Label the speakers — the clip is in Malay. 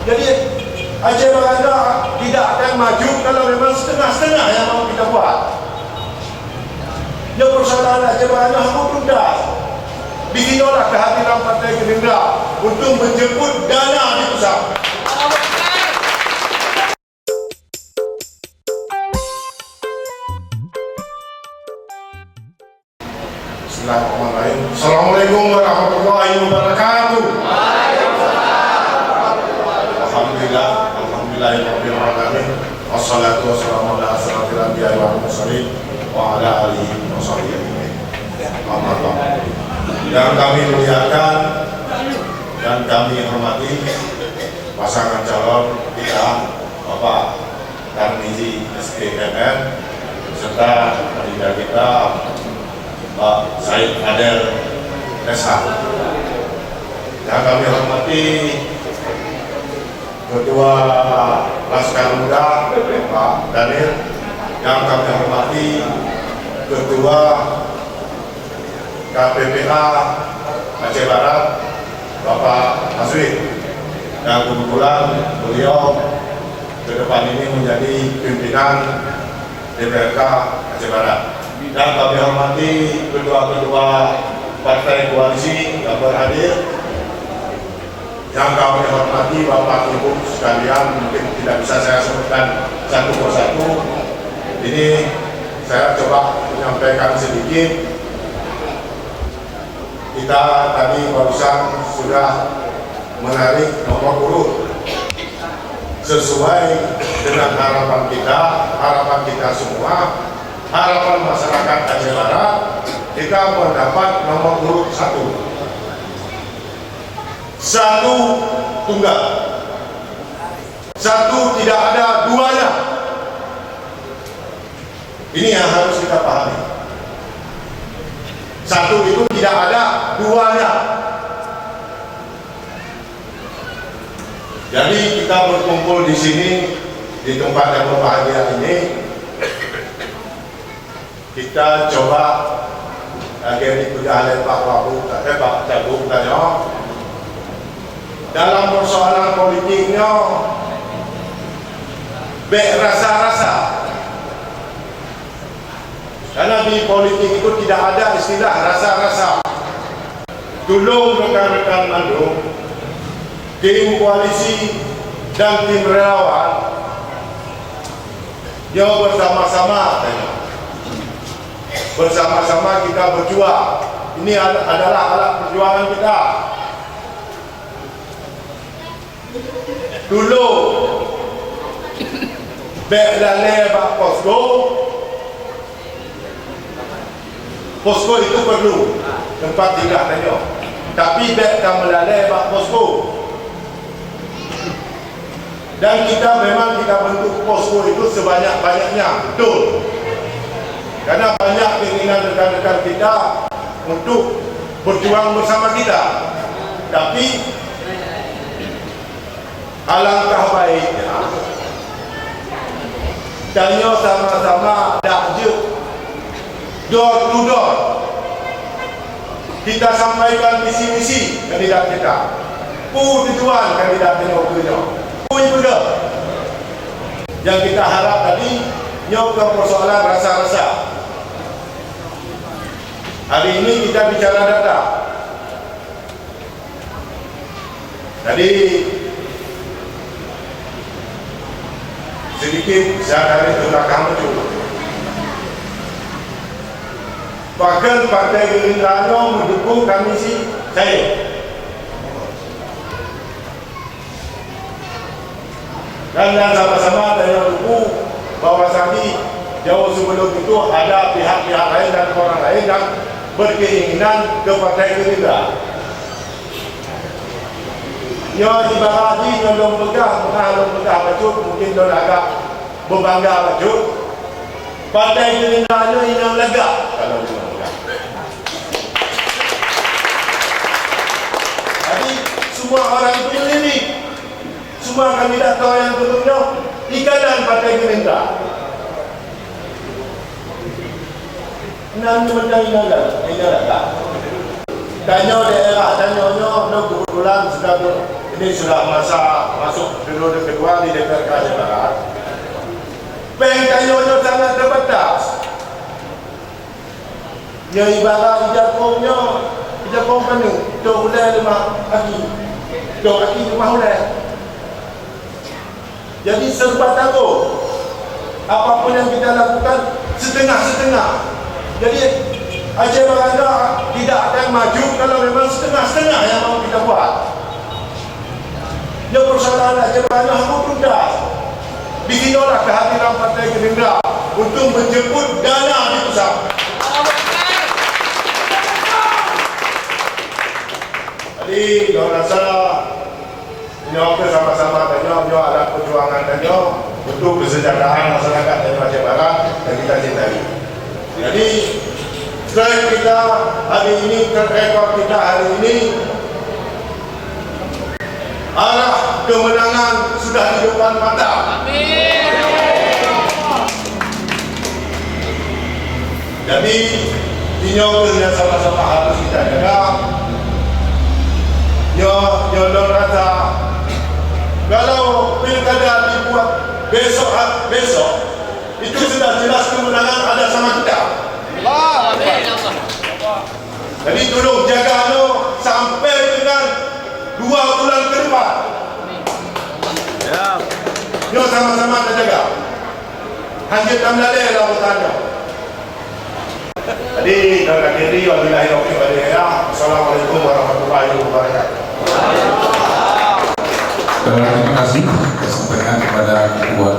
Speaker 1: Jadi Aceh Baranda tidak akan maju kalau memang setengah-setengah yang mau kita buat. Yang persoalan Aceh Baranda harus tuntas. Disinilah kehadiran Partai Gerindra untuk menjemput dana di pusat. Bismillahirrahmanirrahim. Assalamualaikum warahmatullahi wabarakatuh. Alhamdulillahirrahmanirrahim. Wassalatu wassalamu ala asyrafil anbiya'i wal mursalin wa ala alihi wa sahbihi. Yang kami muliakan dan kami hormati pasangan calon kita Bapak Tarmizi SPMM serta kandidat kita Pak Said Adel SH. Yang kami hormati Ketua Laskar Muda Pak Daniel, yang kami hormati Ketua KPPA Aceh Barat Bapak Haswi, yang kebetulan beliau ke depan ini menjadi pimpinan DPRK Aceh Barat. Dan kami hormati ketua-ketua partai koalisi yang berhadir, yang kami hormati Bapak Ibu sekalian, mungkin tidak bisa saya sebutkan satu persatu. Ini saya coba menyampaikan sedikit. Kita tadi barusan sudah menarik nomor urut sesuai dengan harapan kita semua, harapan masyarakat Aceh Barat. Kita mendapat nomor urut 1 tunggal, 1 tidak ada duanya. Ini yang harus kita pahami. 1 itu tidak ada duanya. Jadi kita berkumpul di sini di tempat yang berbahagia ini, kita coba agar dipegah Pak Cagup tanya dalam persoalan politiknya rasa-rasa. Karena di politik itu tidak ada istilah rasa-rasa. Tolong rekan-rekan Bandung, tim koalisi dan tim relawan, yang bersama-sama kita berjuang. Ini adalah alat perjuangan kita. Dulu Beklale Pak Posko itu perlu tempat tinggal tanya. Tapi Bekam melalui Pak Posko. Dan kita memang kita bentuk posko itu sebanyak-banyaknya, betul. Karena banyak keinginan rekan-rekan kita untuk berjuang bersama kita. Tapi alangkah baiknya tanya sama-sama dakjuk door to door. Kita sampaikan visi-misi kandidat kita. Tujuan kandidat waktunya. Juga yang kita harap tadi nyok ke persoalan rasa-rasa. Hari ini kita bicara data. Tadi sedikit saya dari belakang itu. Bahkan Partai Gerindra mendukung kami saya. Dan sama-sama dengan buku bahwasannya jauh sebelum itu ada pihak-pihak lain dan orang lain yang berkeinginan ke Partai Gerindra. Nyo di Baraji belum pegah bacut, mungkin dia agak berbangga bacut. Partai Gerindra ini yang lega kalau dia pegah. Jadi semua orang itu melirik. Semua kandidat yang sebelumnya ikatan Partai Gerindra. Nan menang tanya daerah, tanya kebetulan ini sudah masuk ketua di DPRK Aceh Barat, pengkayunya sangat terbatas. Ya ibarat ijabkom penuh, dok ulai rumah aki, dok aki rumah ulai. Jadi serba takut. Apapun yang kita lakukan setengah-setengah. Jadi Aceh Barat tidak akan maju kalau memang setengah-setengah yang mau kita buat. Ya persoalan Aceh Barat harus tuntas. Beginilah kehadiran Partai Gerindra untuk menjemput dana di pusat. Jadi, saya rasa nyo bersama-sama nyo ada perjuangan nyo untuk kesejahteraan masyarakat di Aceh Barat yang kita cintai. Jadi, track kita hari ini, track record kita hari ini, arah kemenangan sudah di depan mata. Amin. Jadi, nyo sama-sama harus kita jaga. Nyo rasa kalau pilkada dibuat besok itu sudah jelas kemenangan ada sama kita. Jadi tolong jaga sampai dengan 2 bulan ke depan. Nyo sama-sama kita jaga. Hanjit tamlale rawatannya. Jadi dan akhiri wabillahi taufiq wal hidayah. Assalamualaikum warahmatullahi wabarakatuh.
Speaker 2: Terima kasih kesampaian kepada Ketua